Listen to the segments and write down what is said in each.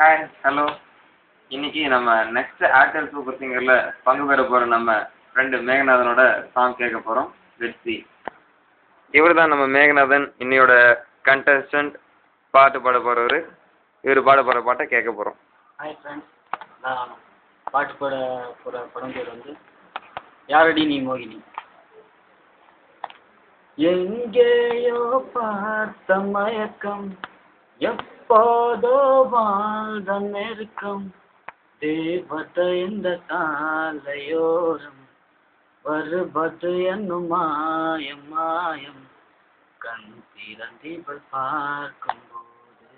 Hi hello. இன்னைக்கு நம்ம next Airtel super சிங்கரில் பங்கு பெற போகிற நம்ம ஃப்ரெண்டு மேகநாதனோட சாங் கேட்க போகிறோம். Let's see. இவர் தான் நம்ம மேகநாதன், இன்னையோட கண்டஸ்டன்ட், பாட்டு பாட போகிறவர். இவர் பாட போகிற பாட்டை கேட்க போகிறோம். ஹாய் ஃப்ரெண்ட்ஸ், நான் பாட்டு பாட போகிற படம் பேர் வந்து யாரடி நீ மோகினி. எங்கேயோ பார்த்த மயக்கம், எப்போதோ வாழ்ந்த நெருக்கம், தேவதை இந்த காலையோரம் வருவது என்னும் மாயம் மாயம், கண் திறந்திவள் பார்க்கும்போது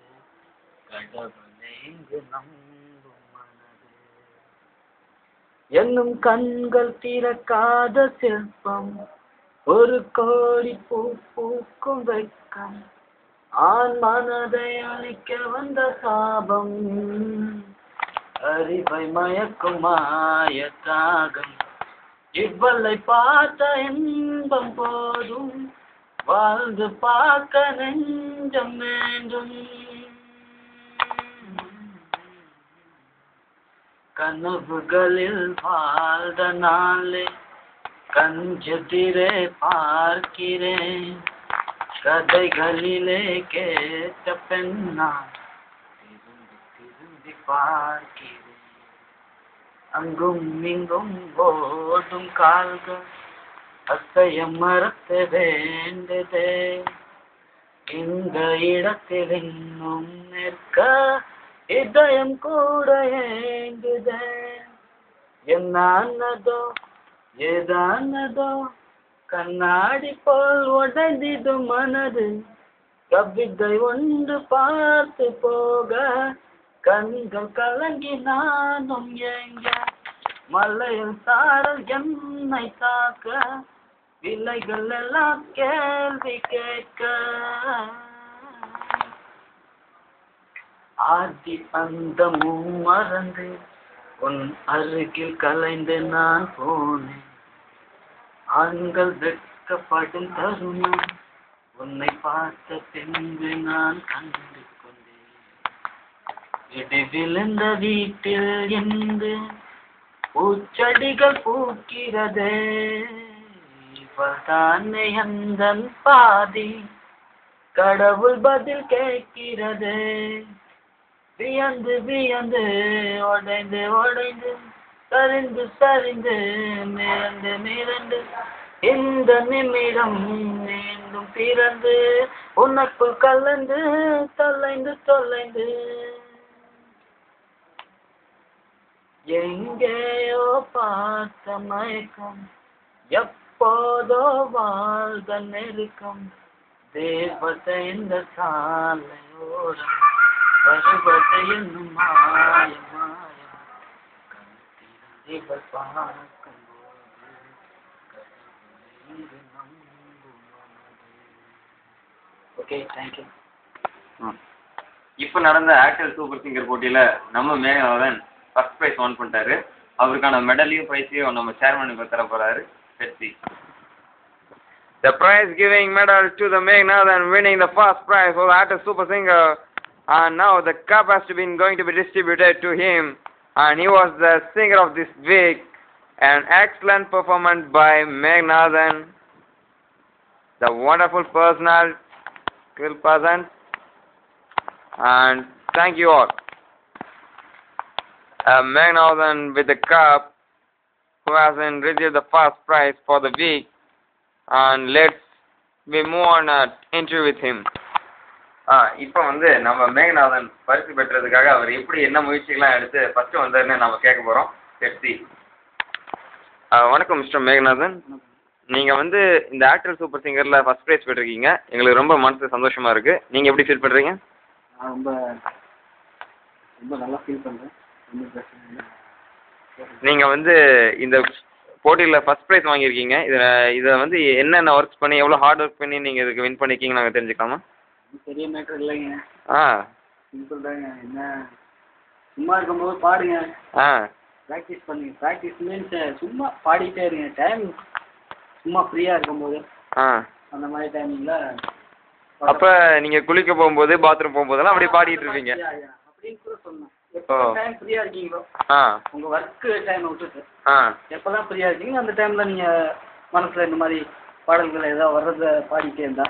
கடவுளை இங்கு நம்பும் மனது, என்னும் கண்கள் திறக்காத சிற்பம், ஒரு கோடி பூ பூக்கும் வெட்கம், ஆண் மனதை அழிக்க வந்த சாபம், அறிவை மயக்கும் மாய தாகம், இவ்வளை பார்த்த இன்பம் போதும், வாழ்ந்து பார்க்க நெஞ்சம் வேண்டும். கனவுகளில் வாழ்ந்த நாளே கஞ்சத்திரே பார்க்கிறேன், கதைகளிலே கேட்ட பெண்ணா திரும்பி திரும்பி பார்க்கிறேன், அங்கும் இங்கும் ஓடும் கால்கள் அசைய மறக்க வேண்டதே, இந்த இடத்தில் இன்னும் நிற்க இதயம் கூட ஏங்குதே, என்னதோ ஏதானதோ கண்ணாடி போல் உடைந்திது மனது, கவிதை ஒன்று பார்த்து போக கண்கள் கலங்கி நானும் ஏங்க, மலையில் சாரல் என்னை தாக்க விலைகள் எல்லாம் கேள்வி கேட்க, ஆதி அந்தமும் மறந்து உன் அருகில் கலைந்து நான் போனேன், ஆண்கள் வெட்கப்படும் தருணம் உன்னை பார்த்த பின்பு நான் கண்டு கொண்டேன், இடிவில் இந்த வீட்டில் இருந்து பூச்செடிகள் பூக்கிறதே, இவள்தானே எந்தன் பாதி, கடவுள் பதில் கேட்கிறதே, வியந்து வியந்து உடைந்து உடைந்து சரிந்து சரிந்து மிரண்டு மிரண்டு இந்த நிமிடம் மீண்டும் பிறந்து உனக்குள் கலந்து தொலைந்து தொலைந்து, எங்கேயோ பார்த்த மயக்கம், எப்போதோ வாழ்ந்த நெருக்கம், தேவதை இந்த சாலையோரம் வருவது என்னும் மாயம் மாயம், கண் திறந்திவள் பார்க்கும்போது கடவுளை இங்கு நம்பும் மனது. Okay, thank you. இப்போ நடந்த ஏர்டெல் சூப்பர் சிங்கர் போட்டியில் நம்ம மேகநாதன் ஃபர்ஸ்ட் ப்ரைஸ் வான் பண்ணிட்டாரு. அவருக்கான மெடலையும் ப்ரைஸையும் நம்ம சேர்மன் இப்போ தர போகிறாரு. Let's see. The prize giving medal to the Meghnadhan winning the first prize for the Airtel Super Singer, and now the cup has going to be distributed to him, and he was the singer of this week. An excellent performance by Meghnadhan, the wonderful personal skill person, and thank you all. Meghnadhan with the cup, who has received the first prize for the week, and let's we move on an interview with him. இப்போ வந்து நம்ம மேகநாதன் பரிசு பெற்றதுக்காக அவர் எப்படி என்ன முயற்சிகள்லாம் எடுத்து first வந்தாருன்னு நம்ம கேட்க போகிறோம். Let's see. வணக்கம் மிஸ்டர் மேகநாதன். நீங்கள் வந்து இந்த ஏர்டெல் சூப்பர் சிங்கரில் ஃபர்ஸ்ட் ப்ரைஸ் பெற்றிருக்கீங்க. எங்களுக்கு ரொம்ப மனசு சந்தோஷமாக இருக்குது. நீங்கள் எப்படி ஃபீல் பண்ணுறீங்க? நான் ரொம்ப ரொம்ப நல்லா ஃபீல் பண்ணுறேன். நீங்கள் வந்து இந்த போட்டியில் ஃபர்ஸ்ட் ப்ரைஸ் வாங்கியிருக்கீங்க. இதை வந்து என்னென்ன ஒர்க்ஸ் பண்ணி எவ்வளோ ஹார்ட் ஒர்க் பண்ணி நீங்கள் இதுக்கு வின் பண்ணியிருக்கீங்கன்னு நாங்கள் தெரிஞ்சுக்கலாமா? பெரிய மேட்டர் இல்லைங்க. சிம்பிள் தாங்க. என்ன சும்மா இருக்கும்போது பாடுங்க. ப்ராக்டிஸ் பண்ணுங்க. ப்ராக்டிஸ் மீன்ஸ் சும்மா பாடிட்டே இருங்க. டைம் சும்மா ஃப்ரீயாக இருக்கும்போது அந்த மாதிரி டைமிங்கில். அப்போ நீங்கள் குளிக்க போகும்போது பாத்ரூம் போகும்போதெல்லாம் அப்படியே பாடிட்டு இருப்பீங்க. அப்படியே அப்படின்னு கூட சொன்னேன். எப்போ டைம் ஃப்ரீயாக இருக்கீங்களோ உங்கள் ஒர்க்கு டைமை விட்டுட்டு எப்போல்லாம் ஃப்ரீயாக இருக்கீங்களோ அந்த டைமில் நீங்கள் மனசில் இந்த மாதிரி பாடல்கள் ஏதாவது வர்றதை பாடிட்டே இருந்தா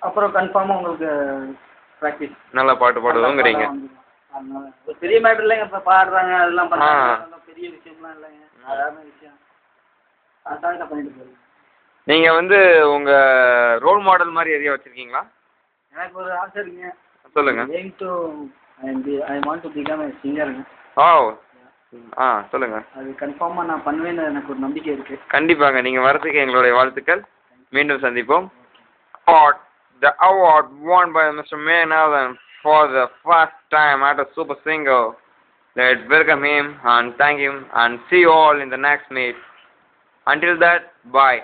அப்புறம் கன்ஃபார்மாக உங்களுக்கு ப்ராக்டிஸ் நல்லா பாட்டு பாடுவோங்கிறீங்க. ஒரு பெரிய மேட்டர் இல்லைங்க, இப்போ பாடுறாங்க அதெல்லாம் பண்ணுறாங்க, பெரிய விஷயம்லாம் இல்லைங்க, சாதாரண விஷயம். அதான் பண்ணிட்டு போகிறீங்க. நீங்கள் வந்து உங்கள் ரோல் மாடல் மாதிரி எதையா வச்சுருக்கீங்களா? எனக்கு ஒரு ஆசை இருக்குங்க. சொல்லுங்கள். I want to become a சிங்கருங்க. சொல்லுங்கள். அது கன்ஃபார்மாக நான் பண்ணுவேன்னு எனக்கு ஒரு நம்பிக்கை இருக்குது. கண்டிப்பாங்க, நீங்கள் வரதுக்கு எங்களுடைய வாழ்த்துக்கள். மீண்டும் சந்திப்போம். The award won by Mr. Meganathan for the first time at a super singer. Let's welcome him and thank him and see you all in the next meet. Until that, bye.